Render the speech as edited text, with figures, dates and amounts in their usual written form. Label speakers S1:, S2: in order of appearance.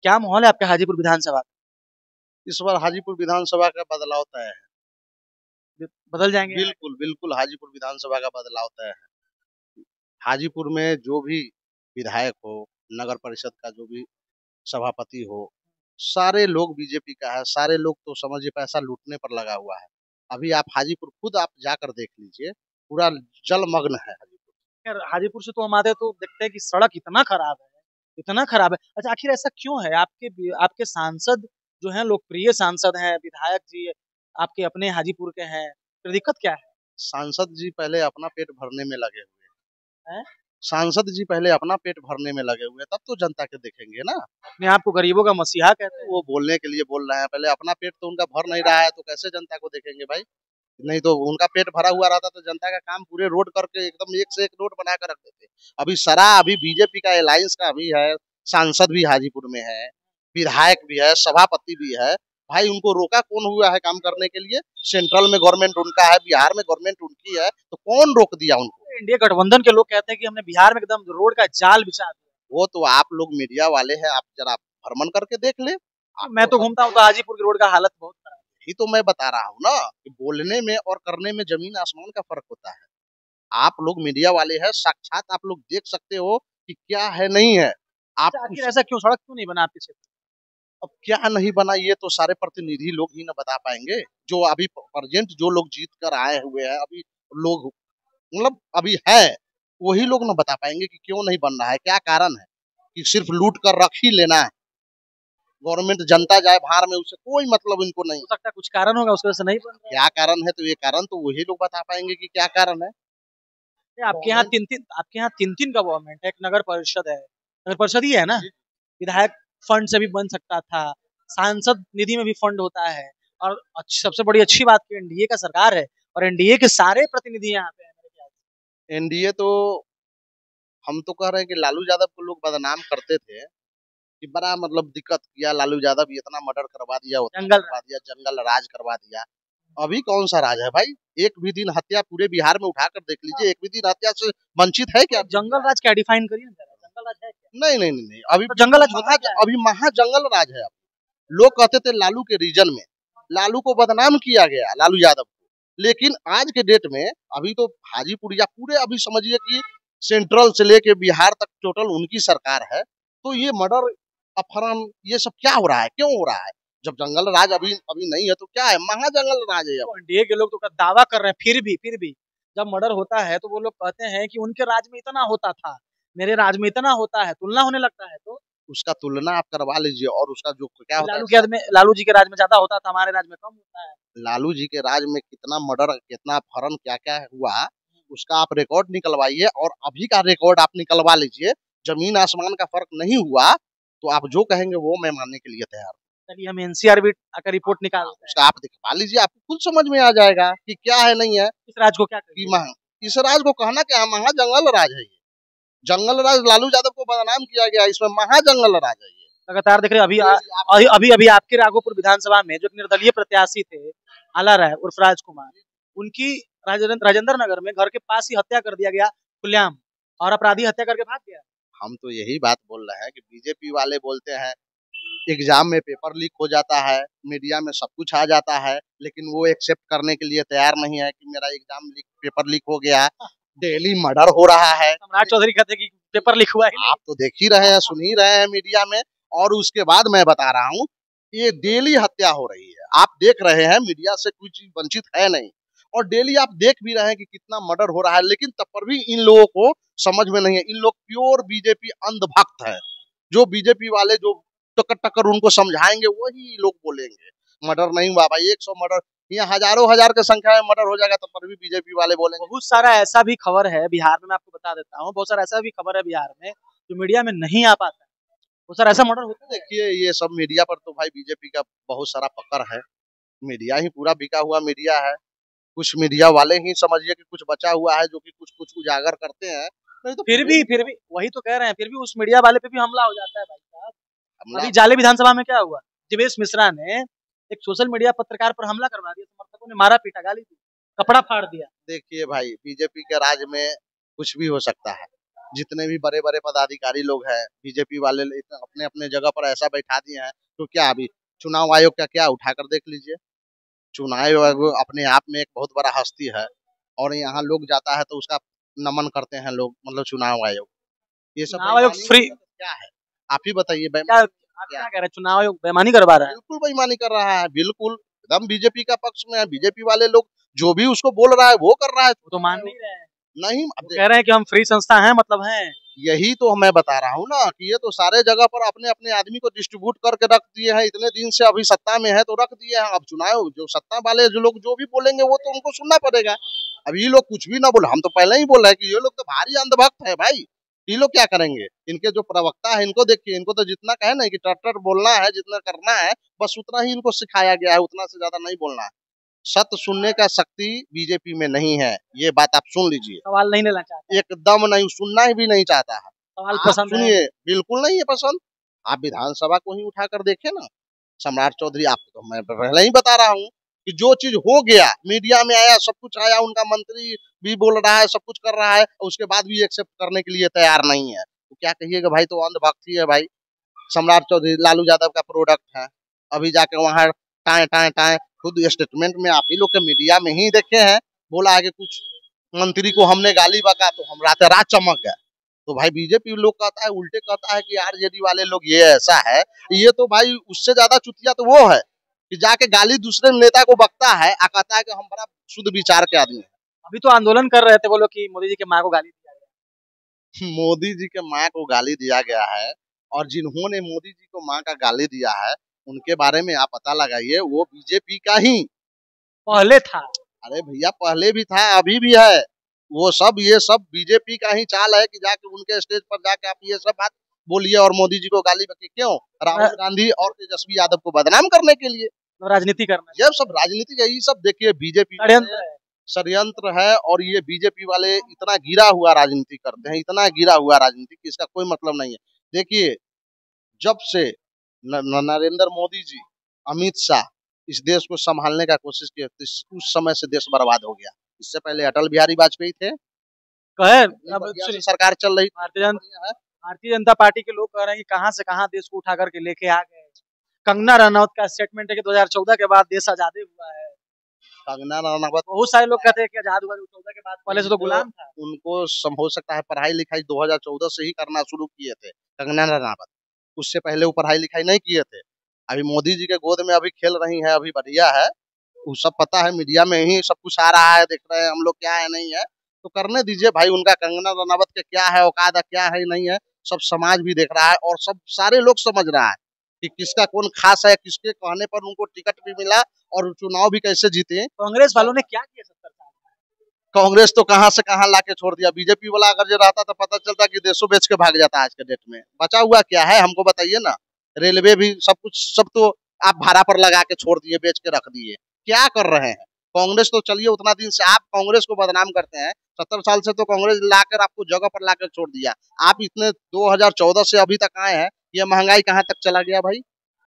S1: क्या माहौल है आपके हाजीपुर विधानसभा का?
S2: इस बार हाजीपुर विधानसभा का बदलाव तय है।
S1: बदल जाएंगे?
S2: बिल्कुल बिल्कुल हाजीपुर विधानसभा का बदलाव तय है। हाजीपुर में जो भी विधायक हो, नगर परिषद का जो भी सभापति हो, सारे लोग बीजेपी का है। सारे लोग तो समझिए पैसा लूटने पर लगा हुआ है। अभी आप हाजीपुर खुद आप जाकर देख लीजिए, पूरा जलमग्न है हाजीपुर।
S1: यार हाजीपुर से तो हम आते हैं तो देखते हैं कि सड़क इतना खराब है, इतना खराब है। अच्छा, आखिर ऐसा क्यों है? आपके आपके सांसद जो हैं, लोकप्रिय सांसद हैं, विधायक जी आपके अपने हाजीपुर के हैं, फिर दिक्कत क्या है?
S2: सांसद जी पहले अपना पेट भरने में लगे हुए
S1: हैं?
S2: हैं। सांसद जी पहले अपना पेट भरने में लगे हुए हैं, तब तो जनता के देखेंगे ना।
S1: अपने आप को गरीबों का मसीहा कहते हैं।
S2: वो बोलने के लिए बोल रहे हैं, पहले अपना पेट तो उनका भर नहीं रहा है, तो कैसे जनता को देखेंगे भाई? नहीं तो उनका पेट भरा हुआ रहता तो जनता का काम पूरे रोड करके एकदम एक से एक रोड बना कर रख देते। अभी बीजेपी का अलायंस का भी है, सांसद भी हाजीपुर में है, विधायक भी है, सभापति भी है। भाई उनको रोका कौन हुआ है काम करने के लिए? सेंट्रल में गवर्नमेंट उनका है, बिहार में गवर्नमेंट उनकी है, तो कौन रोक दिया उनको?
S1: इंडिया गठबंधन के लोग कहते हैं कि हमने बिहार में एकदम रोड का जाल बिछा दिया।
S2: वो तो आप लोग मीडिया वाले हैं, आप जरा भ्रमण करके देख ले।
S1: मैं तो घूमता हूँ तो हाजीपुर की रोड का हालत बहुत खराब है।
S2: ही तो मैं बता रहा हूँ ना कि बोलने में और करने में जमीन आसमान का फर्क होता है। आप लोग मीडिया वाले हैं, साक्षात आप लोग देख सकते हो कि क्या है नहीं है। आप
S1: आखिर ऐसा क्यों? सड़क क्यों नहीं बना आपके क्षेत्र?
S2: अब क्या नहीं बना ये तो सारे प्रतिनिधि लोग ही ना बता पाएंगे। जो अभी प्रेजेंट जो लोग जीत कर आए हुए हैं, अभी लोग मतलब अभी है, वही लोग ना बता पाएंगे कि क्यों नहीं बन रहा है, क्या कारण है। कि सिर्फ लूट कर रख ही लेना है, गवर्नमेंट जनता जाए बाहर में, उससे कोई मतलब इनको नहीं।
S1: हो सकता है कुछ कारण होगा उसकी वजह से नहीं बन रहा है।
S2: क्या कारण है, तो ये कारण तो वही लोग बता पाएंगे कि क्या कारण है।
S1: आपके यहाँ तीन तीन का गवर्नमेंट है, एक नगर परिषद है, नगर परिषद ही है ना? विधायक फंड से भी बन सकता था, सांसद निधि में भी फंड होता है, और सबसे बड़ी अच्छी बात की एनडीए का सरकार है और एनडीए के सारे प्रतिनिधि यहाँ पे हैं मेरे ख्याल से।
S2: एनडीए तो हम तो कह रहे हैं कि लालू यादव को लोग बदनाम करते थे कि बड़ा मतलब दिक्कत किया लालू यादव, इतना मर्डर करवा दिया, उतना
S1: जंगल
S2: करवा दिया, जंगल राज करवा दिया। अभी कौन सा राज है भाई? एक भी दिन हत्या पूरे बिहार में उठाकर देख लीजिए, एक भी दिन हत्या से वंचित है क्या?
S1: जंगल राज क्या डिफाइन करिए ना जरा, जंगल राज है क्या?
S2: नहीं नहीं नहीं नहीं, अभी
S1: तो जंगल राज होता क्या है?
S2: अभी महा जंगल राज है। लोग कहते थे लालू के रीजन में, लालू को बदनाम किया गया, लालू यादव को। लेकिन आज के डेट में अभी तो हाजीपुर या पूरे अभी समझिए कि सेंट्रल से लेके बिहार तक टोटल उनकी सरकार है। तो ये मर्डर, अपहरण, ये सब क्या हो रहा है, क्यों हो रहा है? जब जंगल राज अभी अभी नहीं है तो क्या है, महा जंगल राज है।
S1: तो एनडीए के लोग तो दावा कर रहे हैं, फिर भी जब मर्डर होता है तो वो लोग कहते हैं कि उनके राज में इतना होता था, मेरे राज में इतना होता है, तुलना होने लगता है। तो
S2: उसका तुलना आप करवा लीजिए, और उसका जो क्या होता है,
S1: लालू जी के राज में ज्यादा होता था, हमारे राज में कम होता है।
S2: लालू जी के राज में कितना मर्डर, कितना अपहरण, क्या क्या हुआ, उसका आप रिकॉर्ड निकलवाइए और अभी का रिकॉर्ड आप निकलवा लीजिए। जमीन आसमान का फर्क नहीं हुआ, तो आप जो कहेंगे वो मैं मानने के लिए तैयार हूँ।
S1: चलिए हम एनसीआर भी का रिपोर्ट निकाल
S2: उसका आप दिखवा लीजिए, आपको खुद समझ में आ जाएगा कि क्या है नहीं है।
S1: इस राज को क्या
S2: कि इस राज को कहना क्या है, महा जंगल राज है ये। जंगल राज लालू यादव को बदनाम किया गया, इसमें महा जंगल राज है ये।
S1: लगातार देख रहे अभी आपके राघोपुर विधानसभा में जो निर्दलीय प्रत्याशी थे आला राय उर्फ राजकुमार, उनकी राजेंद्र नगर में घर के पास ही हत्या कर दिया गया खुलेआम, और अपराधी हत्या करके भाग गया।
S2: हम तो यही बात बोल रहे हैं कि बीजेपी वाले बोलते हैं एग्जाम में पेपर लीक हो जाता है, मीडिया में सब कुछ आ जाता है, लेकिन वो एक्सेप्ट करने के लिए तैयार नहीं है कि मेरा एग्जाम लीक, पेपर लीक हो गया। डेली मर्डर हो रहा है।
S1: सम्राट चौधरी कहते हैं कि पेपर लीक हुआ है।
S2: आप तो देख ही रहे हैं, सुन ही रहे हैं मीडिया में। और उसके बाद मैं बता रहा हूँ, ये डेली हत्या हो रही है, आप देख रहे हैं, मीडिया से कुछ वंचित है नहीं। और डेली आप देख भी रहे हैं कि कितना मर्डर हो रहा है, लेकिन तब पर भी इन लोगों को समझ में नहीं है। इन लोग प्योर बीजेपी अंधभक्त है। जो बीजेपी वाले जो टक्कर टक्कर उनको समझाएंगे वही लोग बोलेंगे मर्डर नहीं हुआ भाई। 100 मर्डर, यहाँ हजारों हजार की संख्या में मर्डर हो जाएगा, तब पर भी बीजेपी वाले बोलेंगे।
S1: बहुत सारा ऐसा भी खबर है बिहार में, मैं आपको बता देता हूँ, बहुत सारा ऐसा भी खबर है बिहार में जो मीडिया में नहीं आ पाता है। बहुत सारा ऐसा मर्डर होता है।
S2: देखिए ये सब मीडिया पर तो भाई बीजेपी का बहुत सारा पकड़ है। मीडिया ही पूरा बिका हुआ मीडिया है। कुछ मीडिया वाले ही समझिए कि कुछ बचा हुआ है जो कि कुछ कुछ उजागर करते हैं। नहीं तो
S1: फिर भी वही तो कह रहे हैं, फिर भी उस मीडिया वाले पे भी हमला हो जाता है भाई साहब। अभी
S2: हमला
S1: जाले विधानसभा में क्या हुआ, जिवेश मिश्रा ने एक सोशल मीडिया पत्रकार पर हमला करवा दिया, समर्थकों ने मारा पीटा, गाली दी, कपड़ा फाड़ दिया।
S2: देखिए भाई बीजेपी के राज में कुछ भी हो सकता है। जितने भी बड़े बड़े पदाधिकारी लोग हैं बीजेपी वाले अपने अपने जगह पर ऐसा बैठा दिए हैं। तो क्या अभी चुनाव आयोग का क्या उठाकर देख लीजिए। चुनाव आयोग अपने आप में एक बहुत बड़ा हस्ती है और यहाँ लोग जाता है तो उसका नमन करते हैं लोग, मतलब चुनाव आयोग। ये सब
S1: चुनाव आयोग
S2: बेईमानी
S1: फ्री
S2: क्या है, आप ही बताइए।
S1: क्या आप क्या कह रहे हैं, चुनाव आयोग बेईमानी करवा रहा है?
S2: बिल्कुल बेईमानी कर रहा है, बिल्कुल एकदम बीजेपी का पक्ष में है। बीजेपी वाले लोग जो भी उसको बोल रहा है वो कर रहा है।
S1: वो तो मान नहीं रहे हैं,
S2: नहीं,
S1: वो कह रहे हैं कि हम फ्री संस्था हैं, मतलब हैं।
S2: यही तो मैं बता रहा हूँ ना कि ये तो सारे जगह पर अपने अपने आदमी को डिस्ट्रीब्यूट करके रख दिए हैं। इतने दिन से अभी सत्ता में है तो रख दिए हैं। अब चुनाव जो सत्ता वाले जो लोग जो भी बोलेंगे वो तो उनको सुनना पड़ेगा। अब ये लोग कुछ भी ना बोले, हम तो पहले ही बोल रहे हैं कि ये लोग तो भारी अंधभक्त है भाई। ये लोग क्या करेंगे, इनके जो प्रवक्ता है इनको देखिए, इनको तो जितना कहे ना कि टर बोलना है, जितना करना है बस उतना ही इनको सिखाया गया है, उतना से ज्यादा नहीं बोलना है। सत्य सुनने का शक्ति बीजेपी में नहीं है, ये बात आप सुन लीजिए।
S1: सवाल नहीं लेना चाहते,
S2: एकदम नहीं, सुनना भी नहीं चाहता है।
S1: सवाल
S2: आप
S1: पसंद है।
S2: सुनिए, बिल्कुल नहीं है पसंद। आप विधानसभा को ही उठा कर देखे ना, सम्राट चौधरी, आपको तो मैं पहले ही बता रहा हूँ कि जो चीज हो गया मीडिया में आया, सब कुछ आया, उनका मंत्री भी बोल रहा है, सब कुछ कर रहा है, उसके बाद भी एक्सेप्ट करने के लिए तैयार नहीं है। तो क्या कहिएगा भाई, तो अंधभक्ति है भाई। सम्राट चौधरी लालू यादव का प्रोडक्ट है। अभी जाके वहां टाए टाए टाए खुद स्टेटमेंट में आप ही लोग के मीडिया में ही देखे हैं, बोला है कि कुछ मंत्री को हमने गाली बका तो हम रात रात चमक गए। तो भाई बीजेपी लोग कहता है, उल्टे कहता है कि आरजेडी वाले लोग ये ऐसा है। ये तो भाई उससे ज्यादा चुतिया तो वो है कि जाके गाली दूसरे नेता को बकता है, कहता है कि हम बड़ा शुद्ध विचार के आदमी हैं।
S1: अभी तो आंदोलन कर रहे थे वो लोग कि मोदी जी के माँ को गाली दिया गया।
S2: मोदी जी के माँ को गाली दिया गया है, और जिन्होंने मोदी जी को माँ का गाली दिया है उनके बारे में आप पता लगाइए, वो बीजेपी का ही
S1: पहले था।
S2: अरे भैया पहले भी था, अभी भी है। वो सब ये सब बीजेपी का ही चाल है कि जाके उनके स्टेज पर जाके आप ये सब बात बोलिए और मोदी जी को गाली बके। क्यों? राहुल गांधी और तेजस्वी यादव को बदनाम करने के लिए।
S1: राजनीति करना,
S2: ये सब राजनीति, यही सब देखिए बीजेपी
S1: षड्यंत्र है।
S2: षड्यंत्र है। और ये बीजेपी वाले इतना गिरा हुआ राजनीति करते हैं, इतना गिरा हुआ राजनीति कि इसका कोई मतलब नहीं है। देखिए, जब से नरेंद्र मोदी जी, अमित शाह इस देश को संभालने का कोशिश किए, उस समय से देश बर्बाद हो गया। इससे पहले अटल बिहारी वाजपेयी थे,
S1: कहे अब
S2: बढ़िया से सरकार चल रही थी।
S1: भारतीय जनता पार्टी के लोग कह रहे हैं कि कहां से कहां देश को उठा करके लेके आ गए। कंगना रनौत का स्टेटमेंट है कि 2014 के बाद देश आजादी हुआ है।
S2: कंगना रनौत,
S1: बहुत सारे लोग कहते हैं कि आजाद हुआ 2014 के बाद, पहले से तो गुलाम था।
S2: उनको हो सकता है पढ़ाई लिखाई 2014 से ही करना शुरू किए थे कंगना रनौत, उससे पहले वो पढ़ाई लिखाई नहीं किए थे। अभी मोदी जी के गोद में अभी खेल रही है, अभी बढ़िया है। वो सब पता है, मीडिया में ही सब कुछ आ रहा है, देख रहे हैं हम लोग क्या है नहीं है। तो करने दीजिए भाई उनका, कंगना रनौत के क्या है औकात है, क्या है नहीं है, सब समाज भी देख रहा है और सब सारे लोग समझ रहा है कि किसका कौन खास है, किसके कहने पर उनको टिकट भी मिला और चुनाव भी कैसे जीते।
S1: कांग्रेस वालों ने क्या किया 70 साल?
S2: कांग्रेस तो कहां से कहां लाके छोड़ दिया। बीजेपी वाला अगर जो रहता तो पता चलता कि देशों बेच के भाग जाता। आज के डेट में बचा हुआ क्या है हमको बताइए ना। रेलवे भी सब कुछ, सब तो आप भाड़ा पर लगा के छोड़ दिए, बेच के रख दिए। क्या कर रहे हैं? कांग्रेस तो चलिए उतना दिन से आप कांग्रेस को बदनाम करते हैं, 70 साल से तो कांग्रेस लाकर आपको जगह पर लाकर छोड़ दिया। आप इतने 2014 से अभी तक आए हैं, ये महंगाई कहाँ तक चला गया भाई?